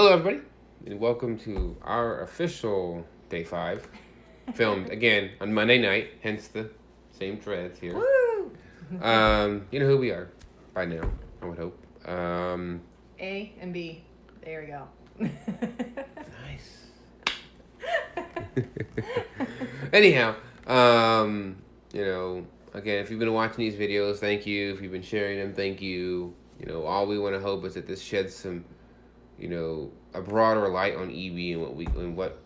Hello, everybody, and welcome to our official Day 5, filmed again on Monday night, hence the same threads here. Woo! You know who we are by now, I would hope. A and B. There we go. Nice. Anyhow, again, if you've been watching these videos, thank you. If you've been sharing them, thank you. All we want to hope is that this sheds some, a broader light on EB and what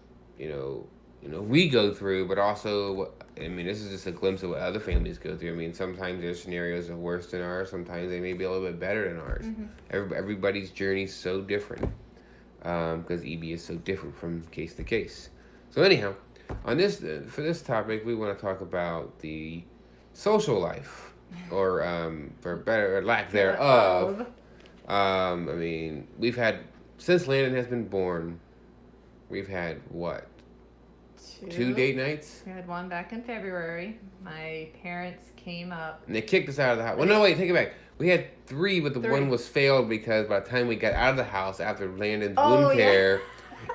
we go through, but also, this is just a glimpse of what other families go through. Sometimes their scenarios are worse than ours. Sometimes they may be a little bit better than ours. Mm-hmm. Everybody's journey is so different because EB is so different from case to case. So anyhow, for this topic, we want to talk about the social life, or for better or lack thereof. We've had, since Landon has been born, we've had what? Two date nights? We had one back in February. My parents came up. And they kicked us out of the house. Well, no, wait, take it back. We had three, but the one was failed because by the time we got out of the house after Landon's wound care,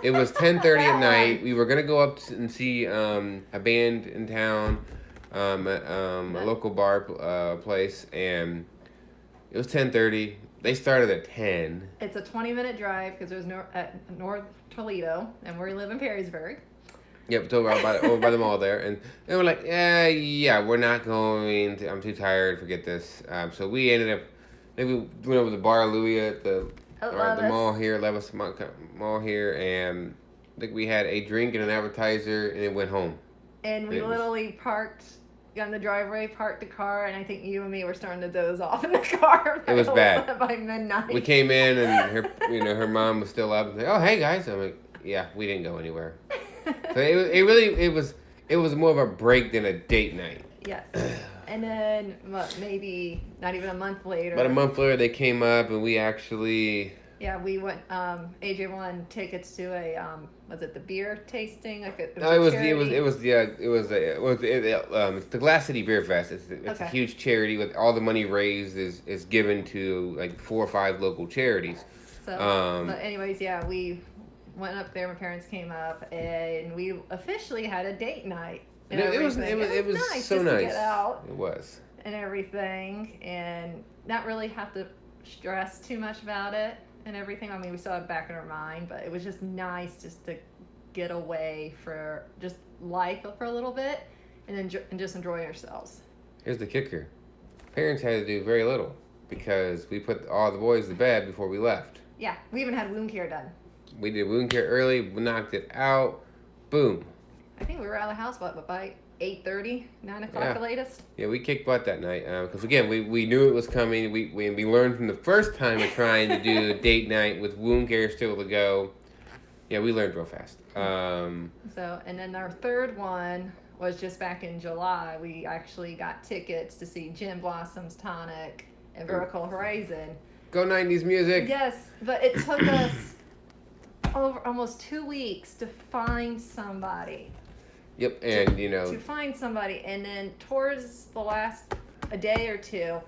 it was 10:30 at night. We were going to go up and see a band in town, a local bar place, and it was 10:30. They started at 10. It's a 20-minute drive because it was at North Toledo, and we live in Perrysburg. Yep, it's over by the mall there. And they were like, yeah, we're not going to, I'm too tired, forget this. So we ended up, we went over to Bar Louie at the mall here, Levis Mall here, and I think we had a drink and an appetizer, and then went home. And we literally parked in the driveway, parked the car, and I think you and me were starting to doze off in the car. It was bad. By midnight. We came in, and her mom was still up, and like, oh, hey, guys. I'm like, yeah, we didn't go anywhere. So it was more of a break than a date night. Yes. And then maybe not even a month later. About a month later, they came up, and we actually. Yeah, we went. AJ won tickets to a was it the beer tasting? It's the Glass City Beer Fest. It's a huge charity with all the money raised is given to like 4 or 5 local charities. So, but anyways, yeah, we went up there. My parents came up, and we officially had a date night. It was nice so nice. To get out. It was. And everything, and not really have to stress too much about it and everything. We still have it back in our mind, but it was just nice just to get away for just life for a little bit and just enjoy ourselves. Here's the kicker. Parents had to do very little because we put all the boys to bed before we left. Yeah, we even had wound care done. We did wound care early, knocked it out, boom. I think we were out of the house, by 8:30, 9 o'clock the latest? Yeah, we kicked butt that night. Because, again, we knew it was coming. We learned from the first time of trying to do date night with wound care still to go. Yeah, we learned real fast. And then our third one was just back in July. We actually got tickets to see Gin Blossom's Tonic and Vertical Horizon. Go 90s music. Yes, but it took us over almost 2 weeks to find somebody. Yep, and to find somebody, and then towards the last a day or two,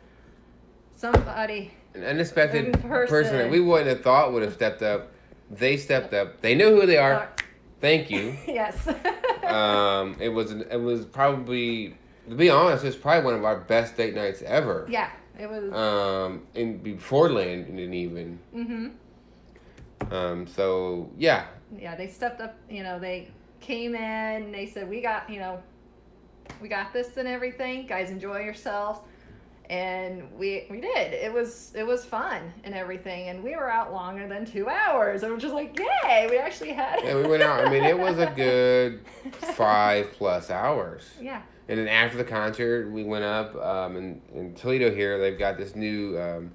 somebody, an unexpected person that we wouldn't have thought would have stepped up. They stepped up. They know who they are. Thank you. Yes. It was probably, to be honest, it's probably one of our best date nights ever. Yeah, it was. Before Landon even. So yeah. Yeah, they stepped up. They came in. They said, we got this and everything. Guys, enjoy yourselves. And we did. It was fun and everything. And we were out longer than 2 hours. And we're just like, yay! We actually had. Yeah, we went out. It was a good 5+ hours. Yeah. And then after the concert, we went up in Toledo here. They've got this new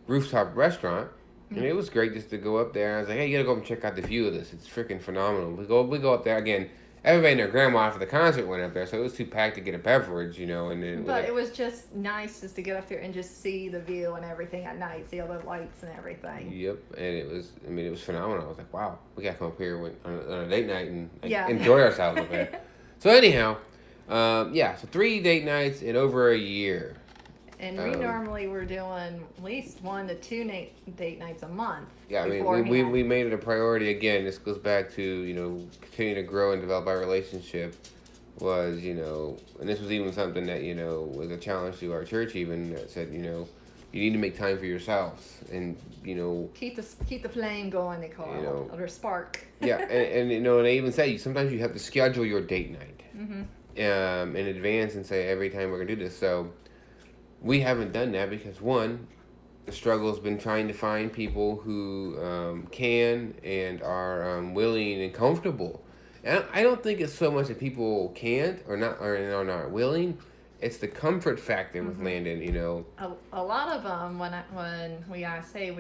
rooftop restaurant. And it was great just to go up there. I was like, hey, you gotta go and check out the view of this. It's freaking phenomenal. We go up there again. Everybody and their grandma after the concert went up there, so it was too packed to get a beverage, and then. But it was just nice just to get up there and just see the view and everything at night, see all the lights and everything. Yep, and it was phenomenal. I was like, wow, we gotta come up here on a date night and enjoy ourselves a bit. So anyhow, so 3 date nights in over a year. And we normally were doing at least 1 to 2 date nights a month. Yeah, I mean, we made it a priority. Again, this goes back to, you know, continuing to grow and develop our relationship. Was, you know, and this was even something that, you know, was a challenge to our church even, that said, you know, you need to make time for yourselves and, you know, keep the flame going, they call it, or spark. Yeah, and you know, and they even say sometimes you have to schedule your date night in advance and say every time we're gonna do this. So we haven't done that because, one, the struggle has been trying to find people who can and are willing and comfortable. And I don't think it's so much that people can't or not are not willing. It's the comfort factor with Landon, you know. A lot of them, when we ask, hey,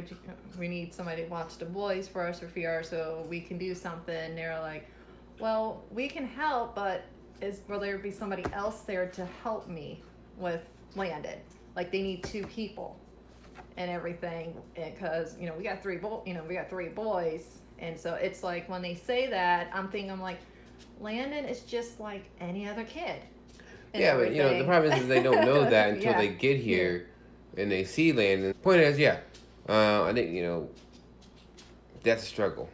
we need somebody to watch the boys for us for a few hours so we can do something, they're like, well, we can help, but will there be somebody else there to help me with Landon? Like, they need 2 people and everything, because, you know, we got 3 boys, and so it's like when they say that, I'm like, Landon is just like any other kid. Yeah, but, you know, the problem is they don't know that until they get here and they see Landon. Point is, I think, you know, that's a struggle.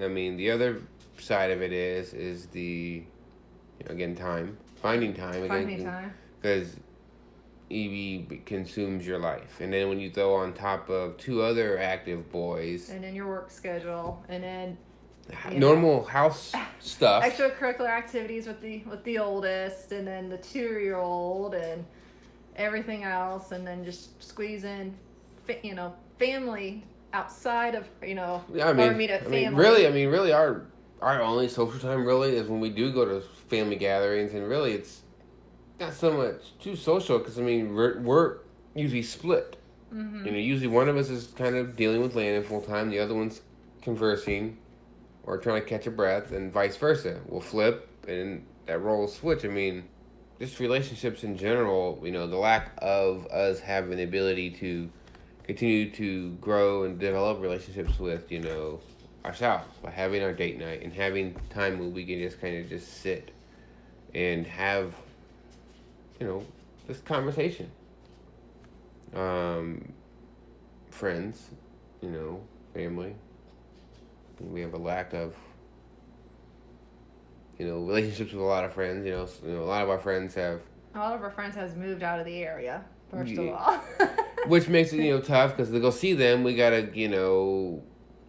I mean, the other side of it is the, you know, again, finding time. Because EB consumes your life. And then when you throw on top of 2 other active boys. And then your work schedule. And then normal house stuff, extracurricular activities with the oldest, and then the 2-year-old, and everything else, and then just squeeze in, you know, family outside of, you know, our immediate family. Really, our only social time really is when we do go to family gatherings, and really it's not so much too social because, I mean, we're usually split. You know, usually one of us is kind of dealing with Landon full time, the other one's conversing or trying to catch a breath, and vice versa. We'll flip, and that role will switch. I mean, just relationships in general, you know, the lack of us having the ability to continue to grow and develop relationships with, you know, ourselves by having our date night and having time where we can just kind of just sit and have, you know, this conversation. Friends, you know, family. We have a lack of, you know, relationships with a lot of friends. You know, a lot of our friends has moved out of the area, first of all. Which makes it, you know, tough because to go see them, we gotta, you know.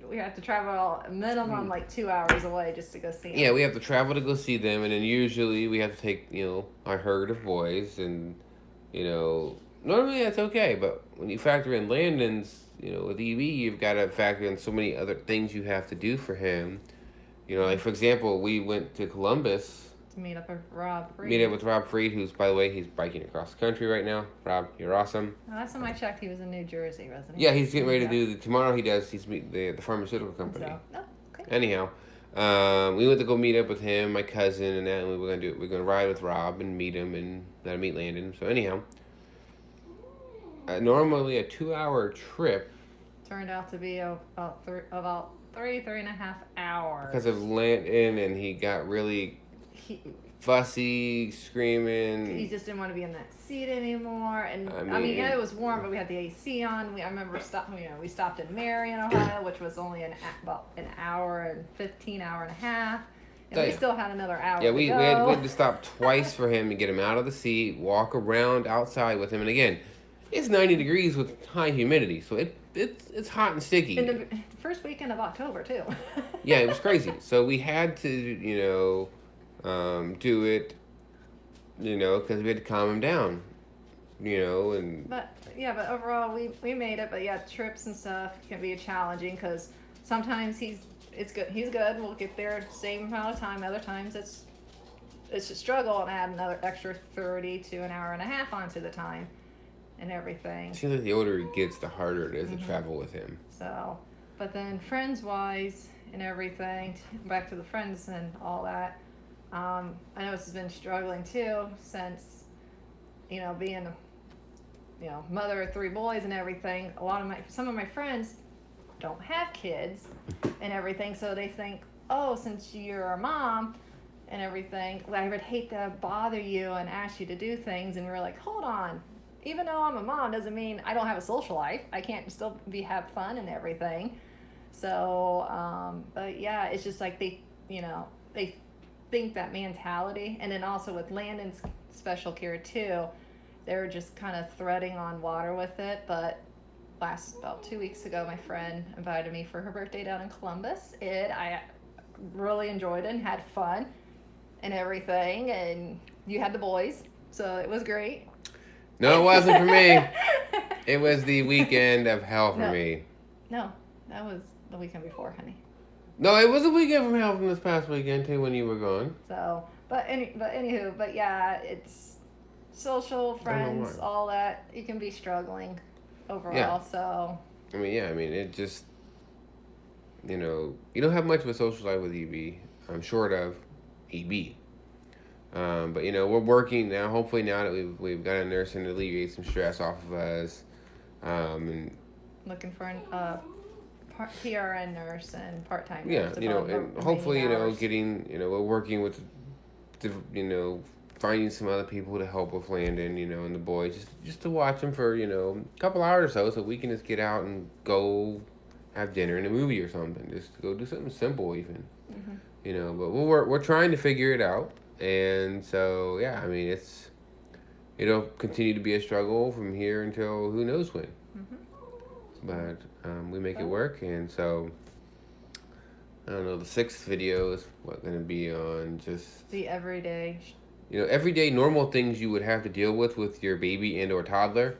We have to travel minimum like 2 hours away just to go see them. Yeah, we have to travel to go see them, and then usually we have to take, you know, our herd of boys, and, you know, normally that's okay, but when you factor in Landon's, you know, with EB, you've got to factor in so many other things you have to do for him. You know, like, for example, we went to Columbus. To meet up with Rob Freed. Meet up with Rob Freed, who's, by the way, he's biking across the country right now. Rob, you're awesome. Last time I checked, he was in New Jersey, wasn't he? Yeah, he's getting ready to do, tomorrow he's meeting the pharmaceutical company. So, okay. Anyhow, we went to go meet up with him, my cousin, and that, and we're going to ride with Rob and meet him and let him meet Landon. So, anyhow, normally a 2-hour trip turned out to be about 3.5 hours. Because of Landon, and he got really fussy, screaming. He just didn't want to be in that seat anymore. And I mean, yeah, it was warm, but we had the AC on. I remember we stopped in Marion, Ohio, which was only about an hour and 15, hour and a half. And we still had another hour. Yeah, we had to stop twice for him to get him out of the seat, walk around outside with him, and again, it's 90 degrees with high humidity, so it's hot and sticky. In the first weekend of October, too. Yeah, it was crazy. So we had to, you know, do it, you know, because we had to calm him down, you know, and. But overall we made it. But yeah, trips and stuff can be challenging because sometimes he's good. We'll get there same amount of time. Other times it's a struggle and add another extra 30 to an hour and a half onto the time. And everything. It seems like the older he gets, the harder it is to travel with him. So, but then friends-wise and everything, back to the friends and all that, I know this has been struggling too since, you know, being, you know, mother of 3 boys and everything. Some of my friends don't have kids and everything, so they think, oh, since you're a mom and everything, I would hate to bother you and ask you to do things, and we're like, hold on. even though I'm a mom, doesn't mean I don't have a social life. I can't still have fun and everything. So, but yeah, it's just like they think that mentality, and then also with Landon's special care too, they were just kind of threading on water with it. But about 2 weeks ago, my friend invited me for her birthday down in Columbus, and I really enjoyed it and had fun and everything. And you had the boys, so it was great. No, it wasn't for me. It was the weekend of hell for No, me. no, that was the weekend before, honey. No, it was a weekend from hell from this past weekend too when you were gone. So, but yeah, it's social, I don't know friends, why. all that. You can be struggling overall. Yeah. So, I mean, it just, you don't have much of a social life with EB. I'm short of EB. But we're working now. Hopefully, now that we've got a nurse and alleviate some stress off of us, and looking for an PRN nurse and part-time yeah, nurse. To fill the and remaining hopefully, hours. getting, we're working with, finding some other people to help with Landon, and the boys, just to watch them for, a couple hours or so we can just get out and go have dinner and a movie or something. Just to go do something simple even, but we're trying to figure it out. And so, yeah, I mean, it'll continue to be a struggle from here until who knows when. But we make it work, and so I don't know. The sixth video is going to be on just The everyday. everyday normal things you would have to deal with your baby and or toddler,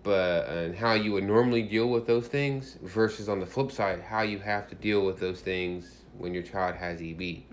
but and how you would normally deal with those things versus on the flip side how you have to deal with those things when your child has EB.